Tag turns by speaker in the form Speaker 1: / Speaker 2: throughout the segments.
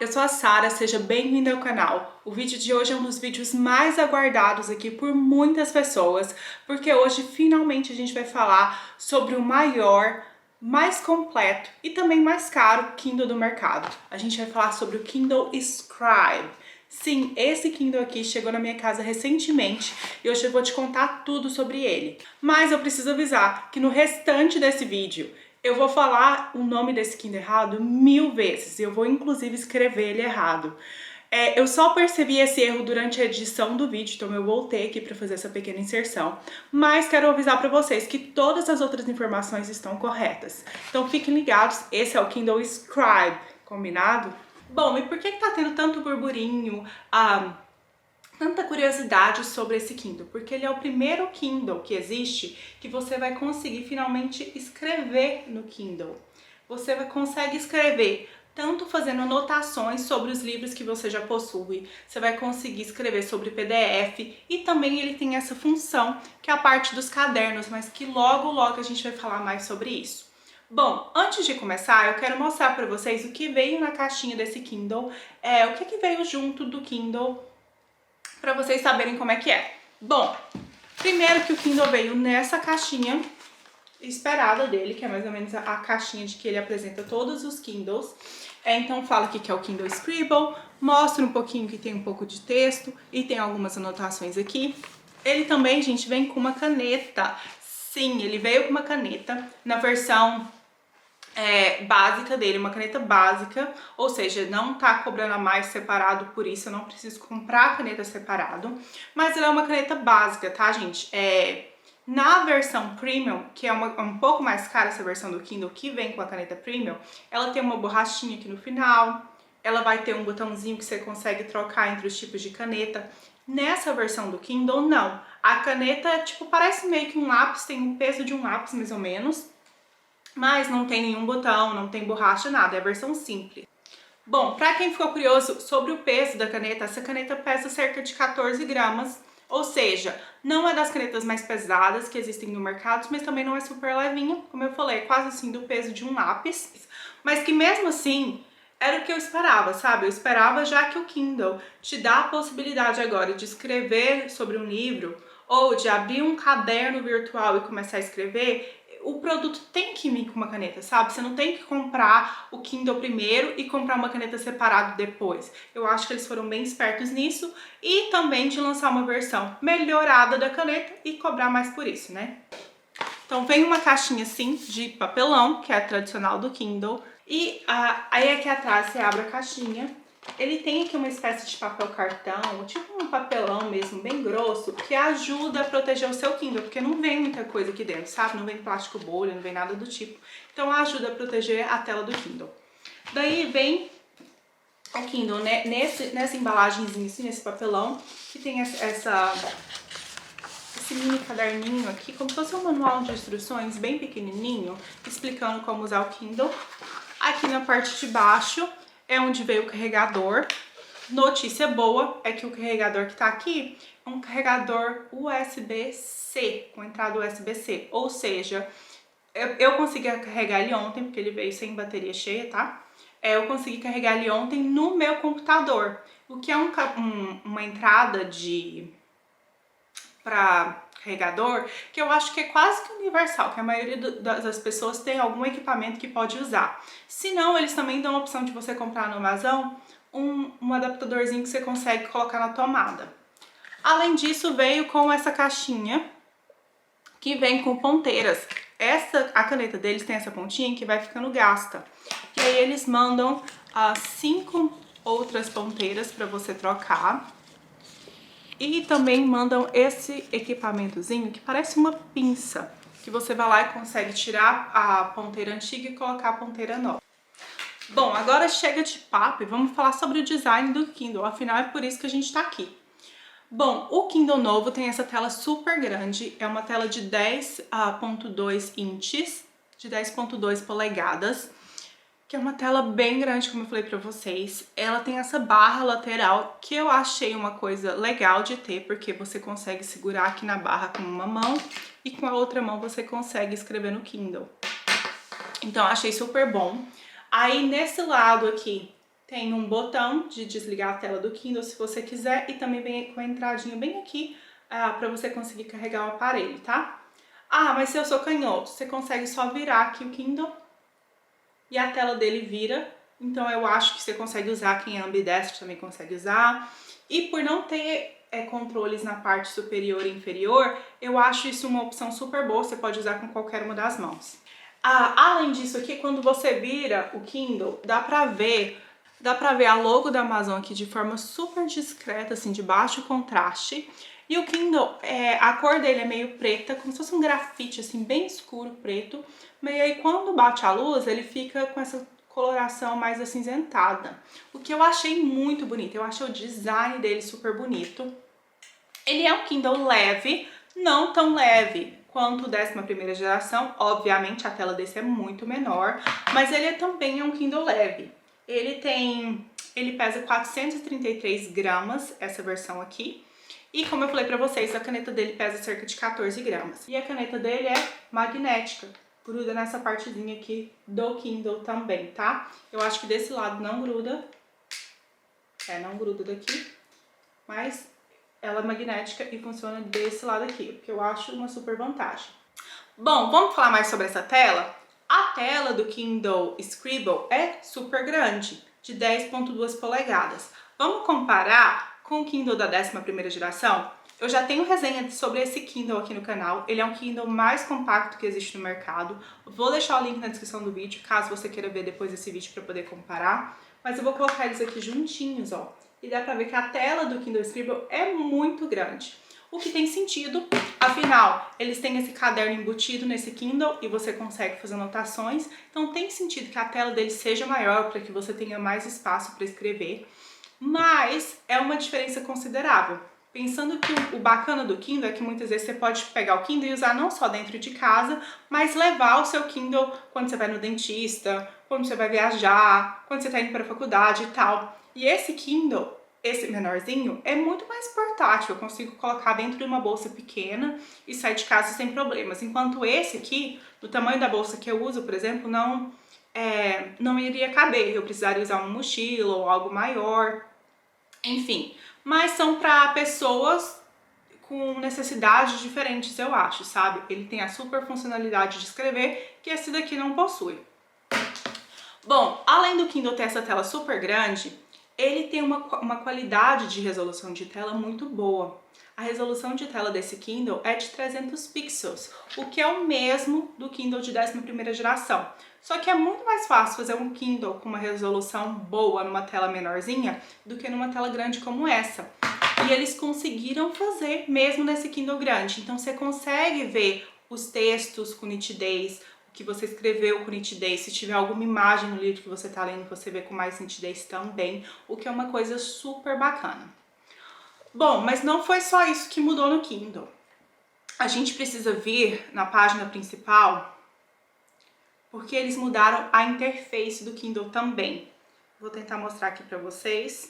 Speaker 1: eu sou a Sara, seja bem-vinda ao canal. O vídeo de hoje é um dos vídeos mais aguardados aqui por muitas pessoas, porque hoje finalmente a gente vai falar sobre o maior, mais completo e também mais caro Kindle do mercado. A gente vai falar sobre o Kindle Scribe. Sim, esse Kindle aqui chegou na minha casa recentemente e hoje eu vou te contar tudo sobre ele. Mas eu preciso avisar que no restante desse vídeo eu vou falar o nome desse Kindle errado 1000 vezes e eu vou inclusive escrever ele errado. Eu só percebi esse erro durante a edição do vídeo, então eu voltei aqui para fazer essa pequena inserção. Mas quero avisar para vocês que todas as outras informações estão corretas. Então fiquem ligados, esse é o Kindle Scribe, combinado? Bom, e por que tá tendo tanto burburinho, tanta curiosidade sobre esse Kindle? Porque ele é o primeiro Kindle que existe que você vai conseguir finalmente escrever no Kindle. Você consegue escrever tanto fazendo anotações sobre os livros que você já possui, você vai conseguir escrever sobre PDF e também ele tem essa função que é a parte dos cadernos, mas que logo a gente vai falar mais sobre isso. Bom, antes de começar, eu quero mostrar para vocês o que veio na caixinha desse Kindle, o que veio junto do Kindle, para vocês saberem como é que é. Bom, primeiro que o Kindle veio nessa caixinha esperada dele, que é mais ou menos a caixinha de que ele apresenta todos os Kindles. Então fala aqui que é o Kindle Scribble, mostra um pouquinho que tem um pouco de texto e tem algumas anotações aqui. Ele também, gente, vem com uma caneta. Sim, ele veio com uma caneta na versão básica dele, uma caneta básica, ou seja, não tá cobrando a mais separado, por isso eu não preciso comprar a caneta separado, mas ela é uma caneta básica, tá, gente? Na versão Premium, que é um pouco mais cara essa versão do Kindle, que vem com a caneta Premium, ela tem uma borrachinha aqui no final, ela vai ter um botãozinho que você consegue trocar entre os tipos de caneta. Nessa versão do Kindle, não. A caneta, tipo, parece meio que um lápis, tem o peso de um lápis, mais ou menos, mas não tem nenhum botão, não tem borracha, nada, é a versão simples. Bom, para quem ficou curioso sobre o peso da caneta, essa caneta pesa cerca de 14 gramas, ou seja, não é das canetas mais pesadas que existem no mercado, mas também não é super levinha, como eu falei, é quase assim do peso de um lápis, mas que mesmo assim era o que eu esperava, sabe? Eu esperava, já que o Kindle te dá a possibilidade agora de escrever sobre um livro ou de abrir um caderno virtual e começar a escrever, o produto tem que vir com uma caneta, sabe? Você não tem que comprar o Kindle primeiro e comprar uma caneta separada depois. Eu acho que eles foram bem espertos nisso e também de lançar uma versão melhorada da caneta e cobrar mais por isso, né? Então vem uma caixinha assim de papelão, que é a tradicional do Kindle, e aí aqui atrás você abre a caixinha. Ele tem aqui uma espécie de papel cartão, tipo um papelão mesmo, bem grosso, que ajuda a proteger o seu Kindle, porque não vem muita coisa aqui dentro, sabe? Não vem plástico bolha, não vem nada do tipo. Então ajuda a proteger a tela do Kindle. Daí vem o Kindle, né, nessa embalagenzinha, assim, nesse papelão, que tem esse mini caderninho aqui, como se fosse um manual de instruções bem pequenininho, explicando como usar o Kindle. Aqui na parte de baixo é onde veio o carregador. Notícia boa é que o carregador que tá aqui é um carregador USB-C, com entrada USB-C, ou seja, eu consegui carregar ele ontem, porque ele veio sem bateria cheia, tá? Eu consegui carregar ele ontem no meu computador, o que é uma entrada para carregador que eu acho que é quase que universal, que a maioria das pessoas tem algum equipamento que pode usar. Se não, eles também dão a opção de você comprar no Amazon um adaptadorzinho que você consegue colocar na tomada. Além disso, veio com essa caixinha que vem com ponteiras. A caneta deles tem essa pontinha que vai ficando gasta. E aí eles mandam 5 outras ponteiras para você trocar. E também mandam esse equipamentozinho que parece uma pinça, que você vai lá e consegue tirar a ponteira antiga e colocar a ponteira nova. Bom, agora chega de papo e vamos falar sobre o design do Kindle, afinal é por isso que a gente tá aqui. Bom, o Kindle novo tem essa tela super grande, é uma tela de 10.2 inches, de 10.2 polegadas, que é uma tela bem grande, como eu falei pra vocês. Ela tem essa barra lateral, que eu achei uma coisa legal de ter, porque você consegue segurar aqui na barra com uma mão e com a outra mão você consegue escrever no Kindle. Então, achei super bom. Aí, nesse lado aqui, Tem um botão de desligar a tela do Kindle se você quiser e também vem com a entradinha bem aqui para você conseguir carregar o aparelho, tá? Ah, mas se eu sou canhoto, você consegue só virar aqui o Kindle e a tela dele vira. Então eu acho que você consegue usar, quem é ambidestro também consegue usar. E por não ter controles na parte superior e inferior, eu acho isso uma opção super boa, você pode usar com qualquer uma das mãos. Além disso aqui, quando você vira o Kindle, dá pra ver a logo da Amazon aqui de forma super discreta, assim, de baixo contraste. E o Kindle, a cor dele é meio preta, como se fosse um grafite, assim, bem escuro, preto. Mas aí quando bate a luz, ele fica com essa coloração mais acinzentada. O que eu achei muito bonito, eu achei o design dele super bonito. Ele é um Kindle leve, não tão leve quanto o 11ª geração, obviamente a tela desse é muito menor, mas ele também é um Kindle leve. Ele pesa 433 gramas, essa versão aqui. E como eu falei pra vocês, a caneta dele pesa cerca de 14 gramas. E a caneta dele é magnética, gruda nessa partezinha aqui do Kindle também, tá? Eu acho que desse lado não gruda. Não gruda daqui, mas ela é magnética e funciona desse lado aqui, o que eu acho uma super vantagem. Bom, vamos falar mais sobre essa tela? A tela do Kindle Scribble é super grande, de 10,2 polegadas. Vamos comparar com o Kindle da 11ª geração? Eu já tenho resenha sobre esse Kindle aqui no canal, ele é um Kindle mais compacto que existe no mercado. Vou deixar o link na descrição do vídeo, caso você queira ver depois desse vídeo para poder comparar. Mas eu vou colocar eles aqui juntinhos, ó. E dá pra ver que a tela do Kindle Scribble é muito grande. O que tem sentido, afinal, eles têm esse caderno embutido nesse Kindle e você consegue fazer anotações. Então tem sentido que a tela dele seja maior para que você tenha mais espaço para escrever. Mas é uma diferença considerável. Pensando que o bacana do Kindle é que muitas vezes você pode pegar o Kindle e usar não só dentro de casa, mas levar o seu Kindle quando você vai no dentista, quando você vai viajar, quando você está indo para a faculdade e tal. E esse Kindle, esse menorzinho, é muito mais portátil, eu consigo colocar dentro de uma bolsa pequena e sair de casa sem problemas. Enquanto esse aqui, do tamanho da bolsa que eu uso, por exemplo, não iria caber, eu precisaria usar uma mochila ou algo maior, enfim. Mas são para pessoas com necessidades diferentes, eu acho, sabe? Ele tem a super funcionalidade de escrever, que esse daqui não possui. Bom, além do Kindle ter essa tela super grande, ele tem uma qualidade de resolução de tela muito boa. A resolução de tela desse Kindle é de 300 pixels, o que é o mesmo do Kindle de 11ª geração. Só que é muito mais fácil fazer um Kindle com uma resolução boa numa tela menorzinha do que numa tela grande como essa. E eles conseguiram fazer mesmo nesse Kindle grande. Então você consegue ver os textos com nitidez, o que você escreveu com nitidez. Se tiver alguma imagem no livro que você está lendo, você vê com mais nitidez também, o que é uma coisa super bacana. Bom, mas não foi só isso que mudou no Kindle. A gente precisa vir na página principal, porque eles mudaram a interface do Kindle também. Vou tentar mostrar aqui pra vocês.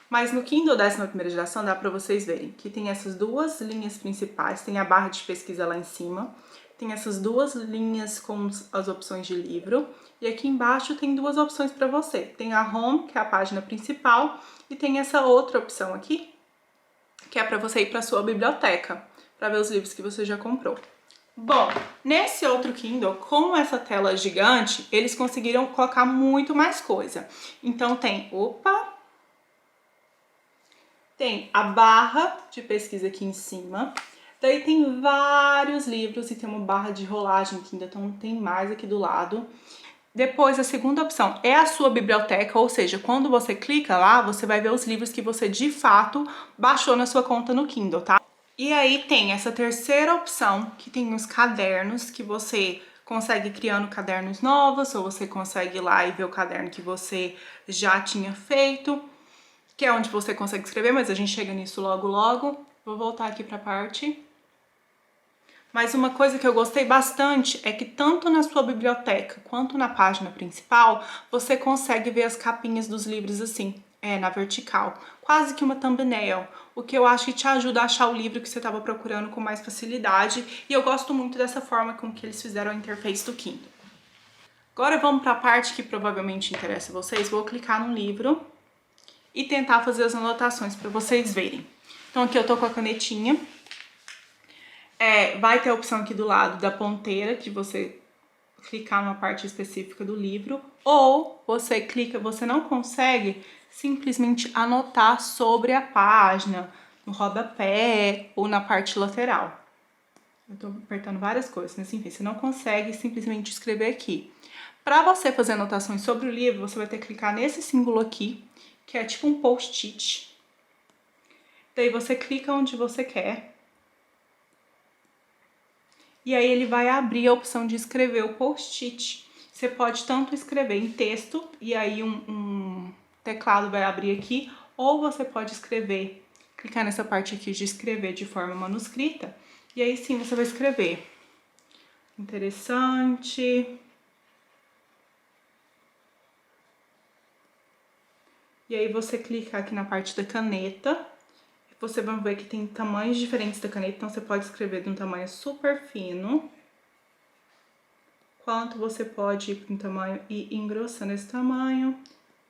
Speaker 1: Mas no Kindle 11ª geração dá pra vocês verem que tem essas duas linhas principais, tem a barra de pesquisa lá em cima, tem essas duas linhas com as opções de livro, e aqui embaixo tem duas opções pra você. Tem a Home, que é a página principal, e tem essa outra opção aqui, que é pra você ir pra sua biblioteca, pra ver os livros que você já comprou. Bom, nesse outro Kindle, com essa tela gigante, eles conseguiram colocar muito mais coisa. Então tem a barra de pesquisa aqui em cima, daí tem vários livros e tem uma barra de rolagem aqui, então tem mais aqui do lado. Depois, a segunda opção é a sua biblioteca, ou seja, quando você clica lá, você vai ver os livros que você de fato baixou na sua conta no Kindle, tá? E aí tem essa terceira opção, que tem os cadernos, que você consegue ir criando cadernos novos, ou você consegue ir lá e ver o caderno que você já tinha feito, que é onde você consegue escrever, mas a gente chega nisso logo logo. Vou voltar aqui pra parte. Mas uma coisa que eu gostei bastante é que tanto na sua biblioteca quanto na página principal, você consegue ver as capinhas dos livros assim, na vertical, quase que uma thumbnail, o que eu acho que te ajuda a achar o livro que você estava procurando com mais facilidade, e eu gosto muito dessa forma com que eles fizeram a interface do Kindle. Agora vamos para a parte que provavelmente interessa a vocês. Vou clicar no livro e tentar fazer as anotações para vocês verem. Então aqui eu tô com a canetinha. Vai ter a opção aqui do lado da ponteira, de você clicar numa parte específica do livro. Ou você clica, você não consegue simplesmente anotar sobre a página, no rodapé ou na parte lateral. Eu tô apertando várias coisas, mas enfim, você não consegue simplesmente escrever aqui. Para você fazer anotações sobre o livro, você vai ter que clicar nesse símbolo aqui, que é tipo um post-it. Daí você clica onde você quer. E aí ele vai abrir a opção de escrever o post-it. Você pode tanto escrever em texto, e aí um teclado vai abrir aqui, ou você pode escrever, clicar nessa parte aqui de escrever de forma manuscrita, e aí sim você vai escrever. Interessante. E aí você clica aqui na parte da caneta, você vai ver que tem tamanhos diferentes da caneta, então você pode escrever de um tamanho super fino, quanto você pode ir para um tamanho e engrossando esse tamanho.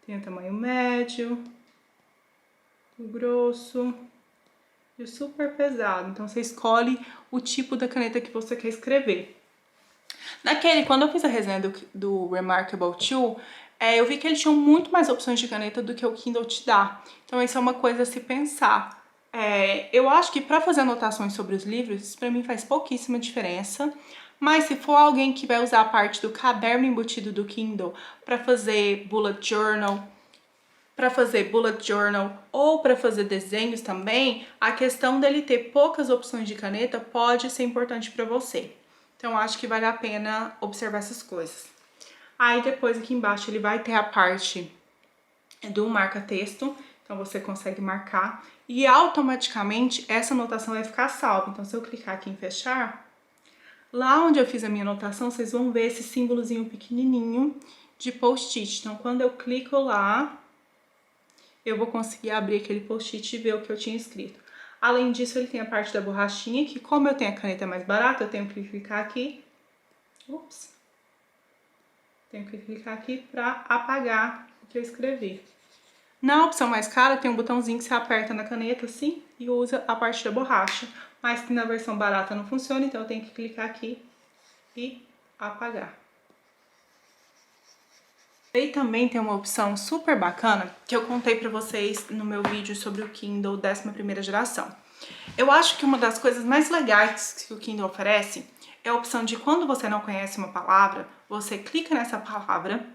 Speaker 1: Tem o tamanho médio, o grosso e o super pesado. Então você escolhe o tipo da caneta que você quer escrever. Quando eu fiz a resenha do Remarkable 2, eu vi que ele tinha muito mais opções de caneta do que o Kindle te dá. Então isso é uma coisa a se pensar. Eu acho que para fazer anotações sobre os livros, isso para mim faz pouquíssima diferença. Mas se for alguém que vai usar a parte do caderno embutido do Kindle para fazer bullet journal, ou para fazer desenhos também, a questão dele ter poucas opções de caneta pode ser importante para você. Então, acho que vale a pena observar essas coisas. Aí, depois aqui embaixo, ele vai ter a parte do marca-texto. Então, você consegue marcar. E automaticamente, essa anotação vai ficar salva. Então, se eu clicar aqui em fechar, lá onde eu fiz a minha anotação, vocês vão ver esse símbolozinho pequenininho de post-it. Então, quando eu clico lá, eu vou conseguir abrir aquele post-it e ver o que eu tinha escrito. Além disso, ele tem a parte da borrachinha, que como eu tenho a caneta mais barata, eu tenho que clicar aqui. Tenho que clicar aqui para apagar o que eu escrevi. Na opção mais cara, tem um botãozinho que você aperta na caneta assim e usa a parte da borracha. Mas que na versão barata não funciona, então eu tenho que clicar aqui e apagar. E também tem uma opção super bacana que eu contei pra vocês no meu vídeo sobre o Kindle 11ª geração. Eu acho que uma das coisas mais legais que o Kindle oferece é a opção de quando você não conhece uma palavra, você clica nessa palavra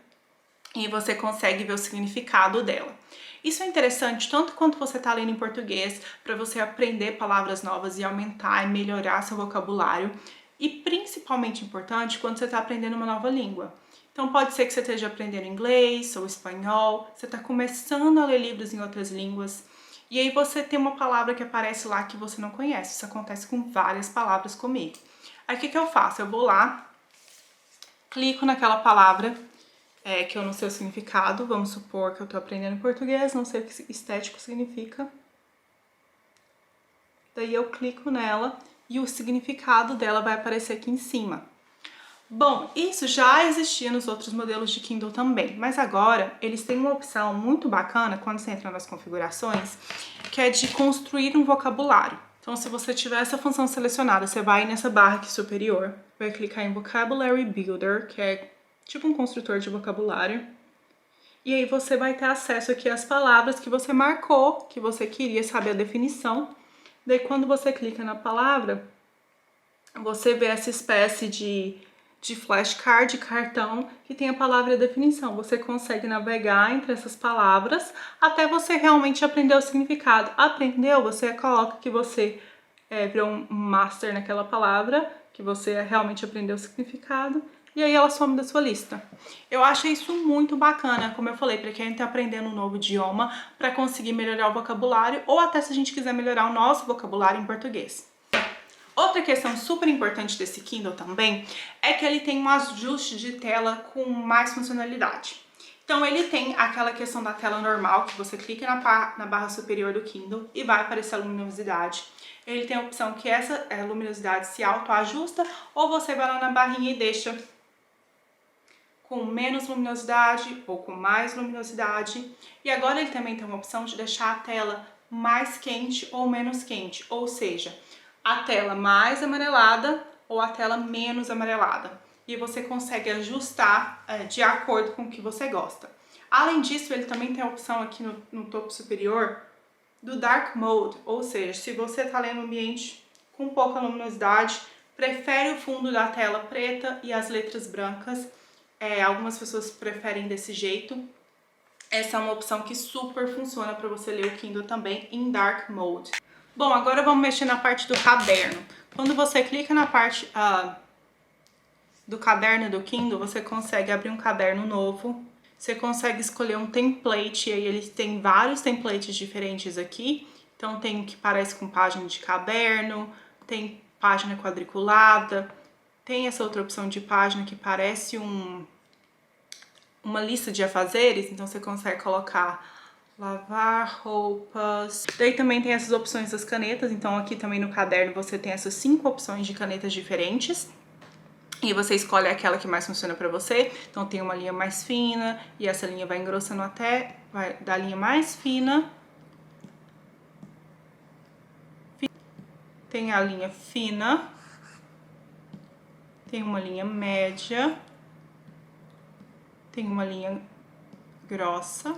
Speaker 1: e você consegue ver o significado dela. Isso é interessante tanto quanto você está lendo em português, para você aprender palavras novas e aumentar e melhorar seu vocabulário, e principalmente importante quando você está aprendendo uma nova língua. Então pode ser que você esteja aprendendo inglês ou espanhol, você está começando a ler livros em outras línguas, e aí você tem uma palavra que aparece lá que você não conhece. Isso acontece com várias palavras comigo. Aí o que eu faço? Eu vou lá, clico naquela palavra que eu não sei o significado. Vamos supor que eu tô aprendendo português, não sei o que estético significa. Daí eu clico nela e o significado dela vai aparecer aqui em cima. Bom, isso já existia nos outros modelos de Kindle também, mas agora eles têm uma opção muito bacana quando você entra nas configurações, que é de construir um vocabulário. Então, se você tiver essa função selecionada, você vai nessa barra aqui superior, vai clicar em Vocabulary Builder, que é tipo um construtor de vocabulário, e aí você vai ter acesso aqui às palavras que você marcou, que você queria saber a definição. Daí, quando você clica na palavra, você vê essa espécie de flashcard, de cartão, que tem a palavra e a definição. Você consegue navegar entre essas palavras até você realmente aprender o significado. Aprendeu? Você coloca que você virou um master naquela palavra, que você realmente aprendeu o significado, e aí ela some da sua lista. Eu acho isso muito bacana, como eu falei, para quem está aprendendo um novo idioma, para conseguir melhorar o vocabulário, ou até se a gente quiser melhorar o nosso vocabulário em português. Outra questão super importante desse Kindle também é que ele tem um ajuste de tela com mais funcionalidade. Então ele tem aquela questão da tela normal, que você clica na barra superior do Kindle e vai aparecer a luminosidade. Ele tem a opção que essa luminosidade se autoajusta, ou você vai lá na barrinha e deixa com menos luminosidade ou com mais luminosidade. E agora ele também tem uma opção de deixar a tela mais quente ou menos quente, ou seja, a tela mais amarelada ou a tela menos amarelada. E você consegue ajustar de acordo com o que você gosta. Além disso, ele também tem a opção aqui no topo superior do Dark Mode, ou seja, se você está lendo um ambiente com pouca luminosidade, prefere o fundo da tela preta e as letras brancas. Algumas pessoas preferem desse jeito. Essa é uma opção que super funciona para você ler o Kindle também em Dark Mode. Bom, agora vamos mexer na parte do caderno. Quando você clica na parte do caderno do Kindle, você consegue abrir um caderno novo. Você consegue escolher um template, e aí ele tem vários templates diferentes aqui. Então tem o que parece com página de caderno, tem página quadriculada, tem essa outra opção de página que parece uma lista de afazeres, então você consegue colocar lavar roupas. Daí também tem essas opções das canetas, então aqui também no caderno você tem essas 5 opções de canetas diferentes. E você escolhe aquela que mais funciona pra você. Então tem uma linha mais fina e essa linha vai engrossando até, vai da linha mais fina. Tem a linha fina. Tem uma linha média. Tem uma linha grossa.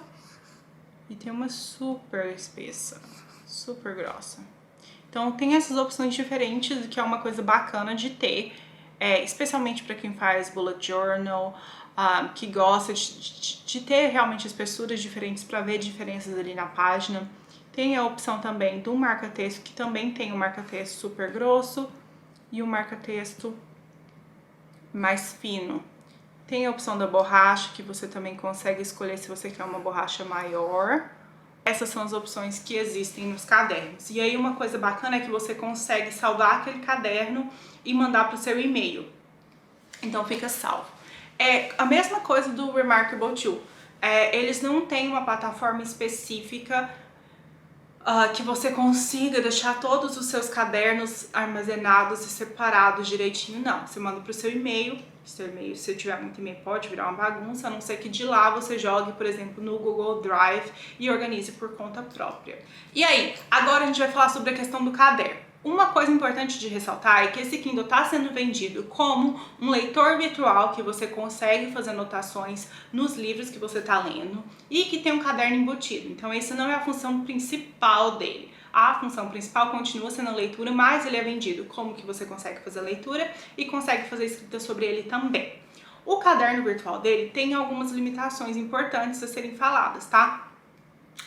Speaker 1: E tem uma super espessa, super grossa. Então tem essas opções diferentes, que é uma coisa bacana de ter. Especialmente para quem faz bullet journal, que gosta de ter realmente espessuras diferentes para ver diferenças ali na página. Tem a opção também do marca-texto, que também tem um marca-texto super grosso e um marca-texto mais fino. Tem a opção da borracha, que você também consegue escolher se você quer uma borracha maior. Essas são as opções que existem nos cadernos. E aí uma coisa bacana é que você consegue salvar aquele caderno e mandar para o seu e-mail. Então fica salvo. É a mesma coisa do Remarkable 2. Eles não têm uma plataforma específica que você consiga deixar todos os seus cadernos armazenados e separados direitinho, não. Você manda para o seu e-mail. Seu e-mail, se tiver muito e-mail, pode virar uma bagunça, a não ser que de lá você jogue, por exemplo, no Google Drive e organize por conta própria. E aí, agora a gente vai falar sobre a questão do caderno. Uma coisa importante de ressaltar é que esse Kindle está sendo vendido como um leitor virtual, que você consegue fazer anotações nos livros que você está lendo e que tem um caderno embutido. Então essa não é a função principal dele. A função principal continua sendo a leitura, mas ele é vendido como que você consegue fazer a leitura e consegue fazer escrita sobre ele também. O caderno virtual dele tem algumas limitações importantes a serem faladas, tá?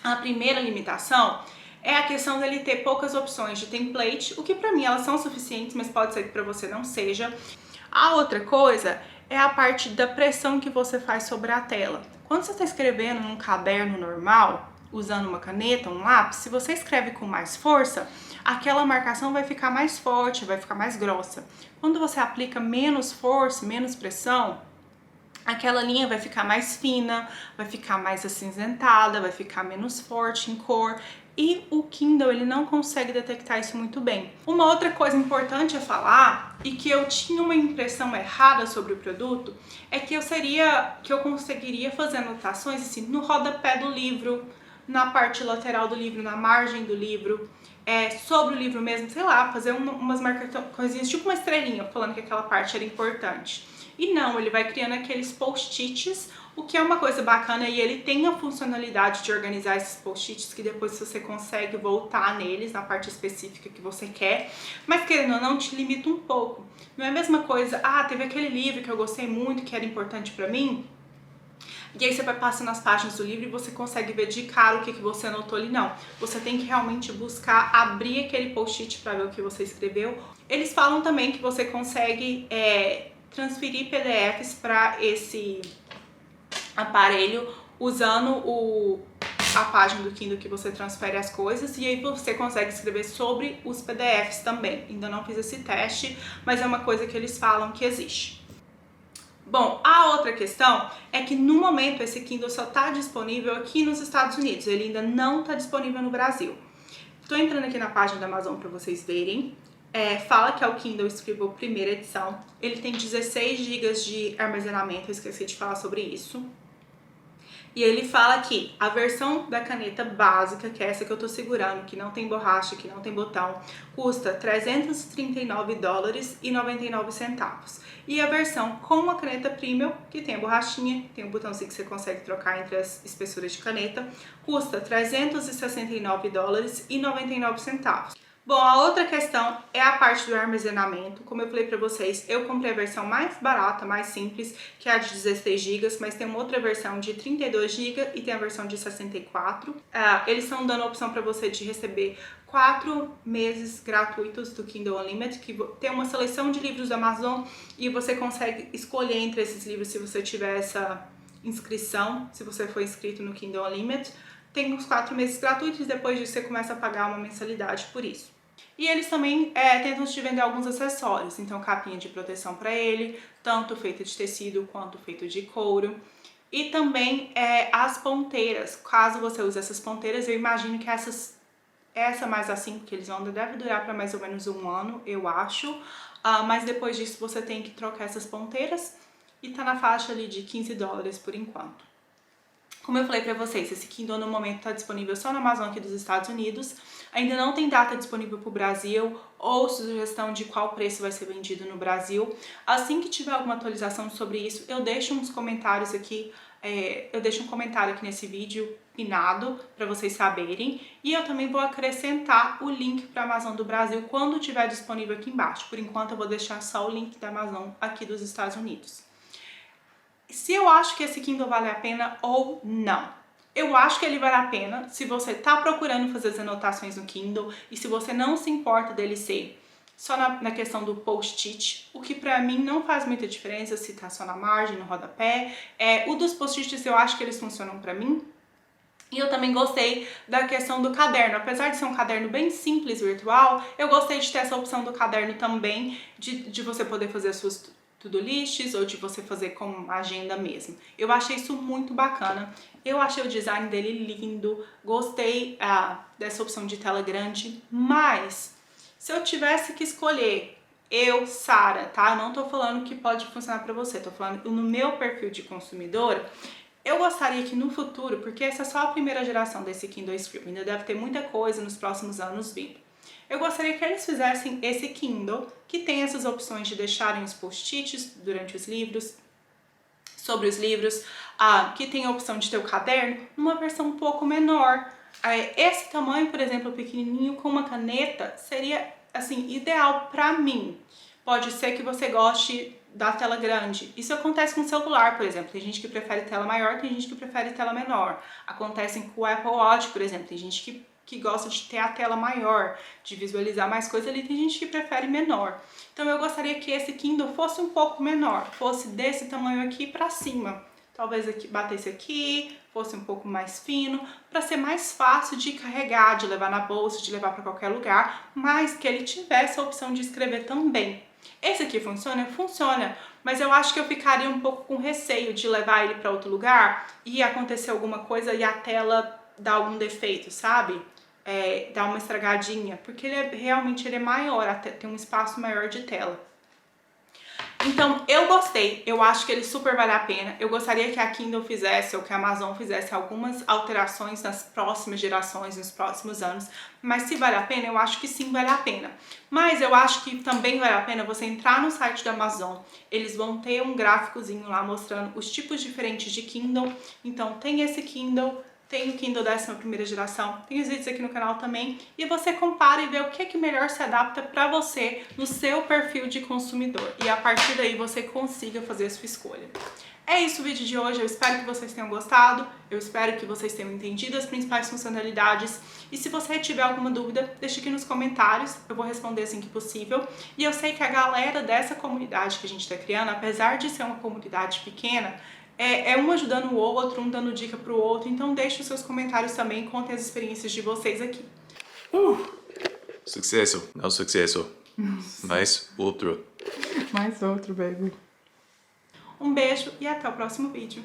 Speaker 1: A primeira limitação é a questão dele ter poucas opções de template, o que pra mim elas são suficientes, mas pode ser que pra você não seja. A outra coisa é a parte da pressão que você faz sobre a tela. Quando você está escrevendo num caderno normal, usando uma caneta, um lápis, se você escreve com mais força, aquela marcação vai ficar mais forte, vai ficar mais grossa. Quando você aplica menos força, menos pressão, aquela linha vai ficar mais fina, vai ficar mais acinzentada, vai ficar menos forte em cor. E o Kindle, ele não consegue detectar isso muito bem. Uma outra coisa importante a falar, e que eu tinha uma impressão errada sobre o produto, é que eu conseguiria fazer anotações assim no rodapé do livro, na parte lateral do livro, na margem do livro, sobre o livro mesmo, sei lá, fazer umas coisinhas, tipo uma estrelinha, falando que aquela parte era importante. E não, ele vai criando aqueles post-its, o que é uma coisa bacana, e ele tem a funcionalidade de organizar esses post-its, que depois você consegue voltar neles, na parte específica que você quer, mas querendo ou não, te limita um pouco. Não é a mesma coisa, teve aquele livro que eu gostei muito, que era importante pra mim, e aí você vai passando as páginas do livro e você consegue ver de cara o que você anotou ali, não. Você tem que realmente buscar abrir aquele post-it para ver o que você escreveu. Eles falam também que você consegue transferir PDFs para esse aparelho usando a página do Kindle que você transfere as coisas, e aí você consegue escrever sobre os PDFs também. Ainda não fiz esse teste, mas é uma coisa que eles falam que existe. Bom, a outra questão é que no momento esse Kindle só está disponível aqui nos Estados Unidos, ele ainda não está disponível no Brasil. Estou entrando aqui na página da Amazon para vocês verem. fala que é o Kindle Scribble primeira edição. Ele tem 16 GB de armazenamento, eu esqueci de falar sobre isso. E ele fala que a versão da caneta básica, que é essa que eu tô segurando, que não tem borracha, que não tem botão, custa $339,99. E a versão com a caneta premium, que tem a borrachinha, tem um botãozinho que você consegue trocar entre as espessuras de caneta, custa $369,99. Bom, a outra questão é a parte do armazenamento. Como eu falei pra vocês, eu comprei a versão mais barata, mais simples, que é a de 16 GB, mas tem uma outra versão de 32 GB e tem a versão de 64. Eles estão dando a opção pra você de receber 4 meses gratuitos do Kindle Unlimited, que tem uma seleção de livros da Amazon e você consegue escolher entre esses livros se você tiver essa inscrição, se você for inscrito no Kindle Unlimited. Tem uns 4 meses gratuitos, depois disso você começa a pagar uma mensalidade por isso. E eles também tentam te vender alguns acessórios, então capinha de proteção para ele, tanto feita de tecido quanto feito de couro. E também as ponteiras, caso você use essas ponteiras, eu imagino que essa mais a 5 que eles vão deve durar para mais ou menos um ano, eu acho. Mas depois disso você tem que trocar essas ponteiras e tá na faixa ali de $15 por enquanto. Como eu falei pra vocês, esse Kindle no momento está disponível só na Amazon aqui dos Estados Unidos. Ainda não tem data disponível pro Brasil ou sugestão de qual preço vai ser vendido no Brasil. Assim que tiver alguma atualização sobre isso, eu deixo uns comentários aqui, eu deixo um comentário aqui nesse vídeo pinado para vocês saberem. E eu também vou acrescentar o link para a Amazon do Brasil quando tiver disponível aqui embaixo. Por enquanto eu vou deixar só o link da Amazon aqui dos Estados Unidos. Se eu acho que esse Kindle vale a pena ou não. Eu acho que ele vale a pena se você está procurando fazer as anotações no Kindle e se você não se importa dele ser só na questão do post-it, o que pra mim não faz muita diferença se tá só na margem, no rodapé. O dos post-its eu acho que eles funcionam pra mim. E eu também gostei da questão do caderno. Apesar de ser um caderno bem simples, virtual, eu gostei de ter essa opção do caderno também, de você poder fazer as suas to-do lists ou de você fazer como agenda mesmo. Eu achei isso muito bacana. Eu achei o design dele lindo, gostei dessa opção de tela grande, mas se eu tivesse que escolher, Sara, tá? Eu não tô falando que pode funcionar pra você, tô falando no meu perfil de consumidora, eu gostaria que no futuro, porque essa é só a primeira geração desse Kindle Scribble, ainda deve ter muita coisa nos próximos anos vindo. Eu gostaria que eles fizessem esse Kindle, que tem essas opções de deixarem os post-its durante os livros, sobre os livros, que tem a opção de ter o caderno, numa versão um pouco menor. Esse tamanho, por exemplo, pequenininho, com uma caneta, seria, assim, ideal pra mim. Pode ser que você goste da tela grande. Isso acontece com o celular, por exemplo. Tem gente que prefere tela maior, tem gente que prefere tela menor. Acontece com o Apple Watch, por exemplo. Tem gente que gosta de ter a tela maior, de visualizar mais coisa ali, tem gente que prefere menor. Então eu gostaria que esse Kindle fosse um pouco menor, fosse desse tamanho aqui pra cima. Talvez aqui batesse aqui, fosse um pouco mais fino, para ser mais fácil de carregar, de levar na bolsa, de levar para qualquer lugar, mas que ele tivesse a opção de escrever também. Esse aqui funciona? Funciona, mas eu acho que eu ficaria um pouco com receio de levar ele para outro lugar e acontecer alguma coisa e a tela dar algum defeito, sabe? Dar uma estragadinha, porque realmente ele é maior, tem um espaço maior de tela. Então, eu gostei, eu acho que ele super vale a pena. Eu gostaria que a Kindle fizesse, ou que a Amazon fizesse algumas alterações nas próximas gerações, nos próximos anos. Mas se vale a pena, eu acho que sim vale a pena. Mas eu acho que também vale a pena você entrar no site da Amazon. Eles vão ter um gráficozinho lá mostrando os tipos diferentes de Kindle. Então, tem esse Kindle, tem o Kindle 11ª geração, tem os vídeos aqui no canal também, e você compara e vê o que é que melhor se adapta para você no seu perfil de consumidor, e a partir daí você consiga fazer a sua escolha. É isso o vídeo de hoje, eu espero que vocês tenham gostado, eu espero que vocês tenham entendido as principais funcionalidades, e se você tiver alguma dúvida, deixa aqui nos comentários, eu vou responder assim que possível. E eu sei que a galera dessa comunidade que a gente está criando, apesar de ser uma comunidade pequena, um ajudando o outro, um dando dica pro outro, então deixe os seus comentários também, contem as experiências de vocês aqui.
Speaker 2: Sucesso, não sucesso. Mais outro.
Speaker 1: Mais outro, baby. Um beijo e até o próximo vídeo.